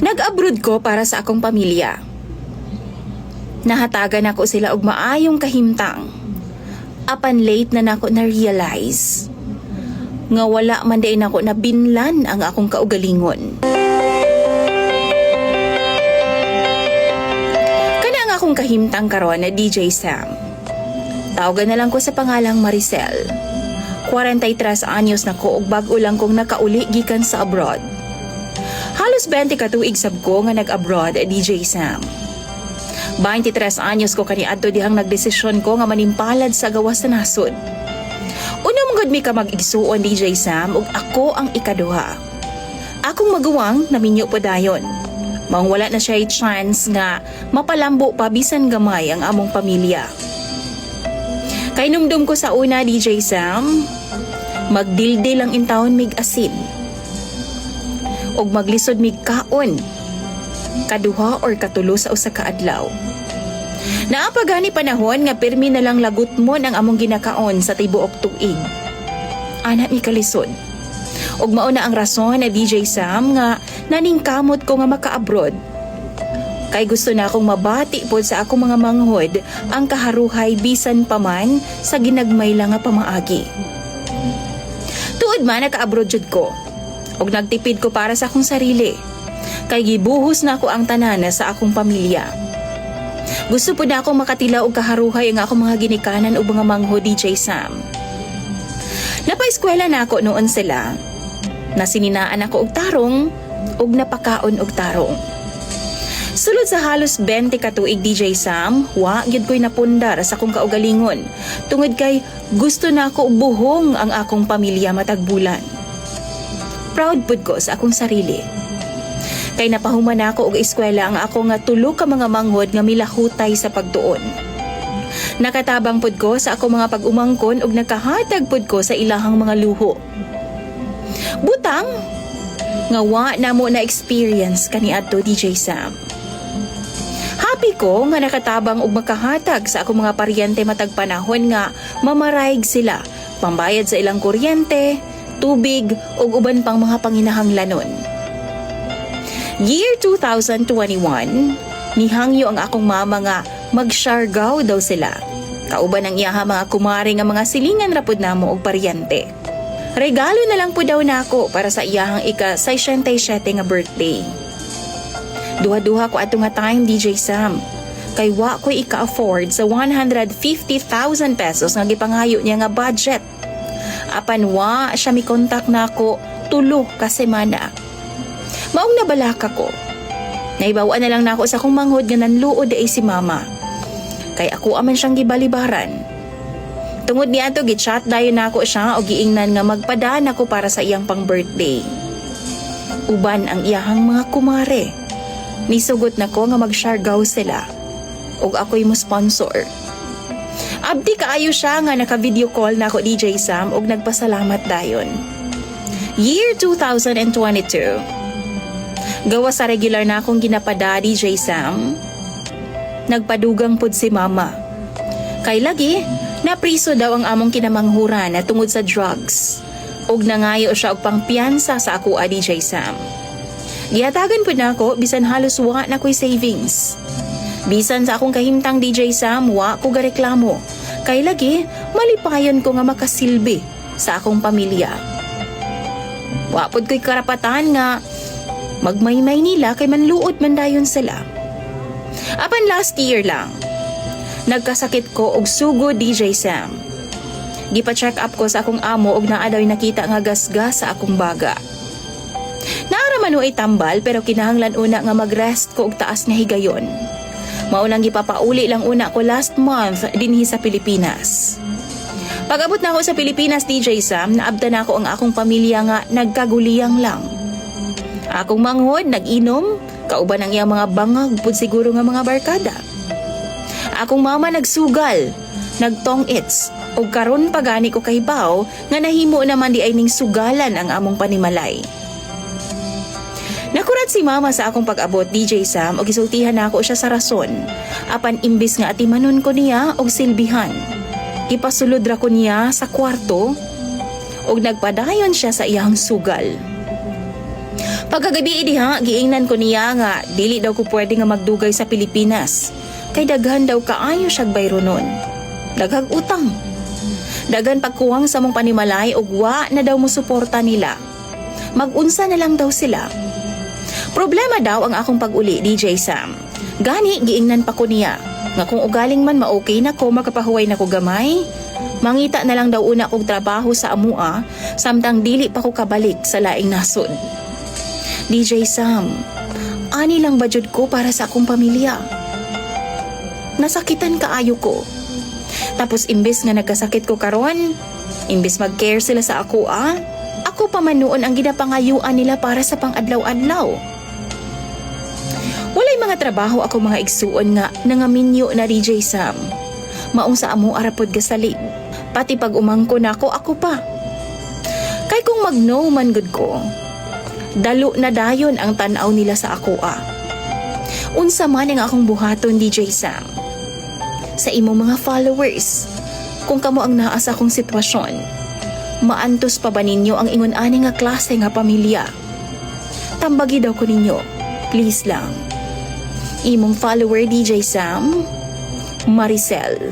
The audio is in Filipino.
Nag-abroad ko para sa akong pamilya. Nahatagan ako sila og maayong kahimtang. Apan late na nako na-realize nga wala man day nako nabinlan ang akong kaugalingon. Kana ang akong kahimtang karon na DJ Sam. Tawagan na lang ko sa pangalang Maricel. 43 anyos na ko ug bag-o lang kong nakauli gikan sa abroad. Halos 20 ka tuig sab ko nga nag-abroad DJ Sam. 23 anyos ko kaniadto dihang nagdesisyon ko nga manimpalad sa gawas sa nasod. Unang gud mi ka mag-igsuon DJ Sam ug ako ang ikaduha. Akong maguwang naminyo po dayon. Maong wala na siya chance nga mapalambo pa bisan gamay ang among pamilya. Kay numdum ko sa una DJ Sam, magdildil ang intawon mig asin. Og maglisod mig kaon. Kaduha or katulo sa usa ka adlaw. Naapagani panahon nga pirmi na lang lagot mo ang among ginakaon sa tibuok tuig. Ana mi kalisod. Og mao na ang rason na DJ Sam nga naningkamot ko nga maka-abroad. Kay gusto na akong mabati pod sa akong mga manghod ang kaharuhay bisan pa man sa ginagmay lang nga pamaagi. Tuod man naka-abroad jud ko. Og nagtipid ko para sa akong sarili. Kay gibuhos na ako ang tanana sa akong pamilya. Gusto po na akong makatilaw og kaharuhay ang akong mga ginikanan o mga mangho DJ Sam. Napaeskwela na ako noon sila. Nasininaan ako og tarong og napakaon og tarong. Sulod sa halos 20 ka tuig DJ Sam, wa gyud ko'y napundar sa akong kaugalingon. Tungod kay gusto na ako buhong ang akong pamilya matag bulan. Proud pud ko sa akong sarili. Kay napahuman ako og eskwela ang ako nga tulo ka mga manghod nga milahutay sa pagtuon. Nakatabang pud ko sa ako mga pag-umangkon og nakahatag pud ko sa ilahang mga luho. Butang nga wa na mo na experience kaniadto DJ Sam. Happy ko nga nakatabang og makahatag sa ako mga paryente matag panahon nga mamarayg sila pambayad sa ilang kuryente, tubig ug uban pang mga panginahanglanon. Year 2021, nihangyo ang akong mama nga mag-Siargao daw sila. Kauban ang iyaha mga kumare nga mga silingan rapod namo og paryente. Regalo na lang po daw nako para sa iyahang ika-67 nga birthday. Duha-duha ko ato nga time DJ Sam. Kay wa ko ika-afford sa 150,000 pesos nga gipangayo niya nga budget. Apan wa siya mi kontak nako tulo ka semana. Maong nabalaka ko. Naibawaan na lang nako sa akong manghod nga nanluod ay si mama. Kay ako aman siyang gibalibaran. Tungod niya to gichat dayon nako siya og giingnan nga magpadaan ako para sa iyang pang-birthday. Uban ang iyahang mga kumare. Nisugot nako nga mag-Siargao sila. Og ako'y mo sponsor. Abdi kaayo siya nga naka-video call nako DJ Sam og nagpasalamat dayon. Year 2022. Gawa sa regular na akong ginapada DJ Sam, nagpadugang pod si mama. Kay lagi, napriso daw ang among kinamanghuran na tungod sa drugs. Og nangayo siya og pangpiyansa sa ako DJ Sam. Gihatagan pod na ako bisan halos wa na ko'y savings. Bisan sa akong kahimtang DJ Sam, wa ko gareklamo. Kay lagi, malipayon ko nga makasilbi sa akong pamilya. Wa pod ko'y karapatan nga magmaymay nila kay manluod man dayon sila. Apan last year lang, nagkasakit ko og sugo DJ Sam. Gipa-check up ko sa akong amo og naa daw nakita nga gasgas sa akong baga. Naaraman ay tambal pero kinahanglan una nga mag-rest ko og taas nga higayon. Maunang gipapauli lang una ko last month dinhi sa Pilipinas. Pag-abot na ako sa Pilipinas DJ Sam, naabda na ako ang akong pamilya nga nagkaguliyang lang. Akong manghod, nag-inom, kauban ang iyang mga bangag, pud siguro nga mga barkada. Akong mama nagsugal, nagtong-its, o karon pagani ko kahibaw, nga nahimo naman di ay ning sugalan ang among panimalay. Nakurat si mama sa akong pag-abot DJ Sam, o gisultihan ako siya sa rason. Apan imbis nga atimanon ko niya, og silbihan. Ipasulod ra ko niya sa kwarto, og nagpadayon siya sa iyang sugal. Pagkagabi diha, giingnan ko niya nga dili daw ko pwede nga magdugay sa Pilipinas. Kay daghan daw kaayo siyag bayro nun. Daghag utang. Daghan pagkuwang sa mong panimalay ug wa na daw mo suporta nila. Mag-unsa na lang daw sila. Problema daw ang akong pag-uli, DJ Sam. Gani, giingnan pa ko niya. Nga kung ugaling man ma-okay na ko, makapahuway na ko gamay. Mangita na lang daw una kong trabaho sa amua, samtang dili pa ko kabalik sa laing nasod. DJ Sam, ani lang ba jud ko para sa akong pamilya? Nasakitan kaayo ko. Tapos imbes nga nagkasakit ko karon, imbes mag-care sila sa ako ako pa man noon ang ginapangayuan nila para sa pang-adlaw-adlaw. Walay mga trabaho ako mga igsuon nga nangaminyo na DJ Sam. Maong sa amo arapod gasalig. Pati pag umangko na ako pa. Kay kung mag-no man good ko, dalo na dayon ang tanaw nila sa ako Unsa man ang akong buhaton, DJ Sam. Sa imong mga followers, kung kamo ang naa sa akong sitwasyon, maantos pa ba ninyo ang ingon ani nga klase nga pamilya? Tambagi daw ko ninyo, please lang. Imong follower, DJ Sam, Maricel.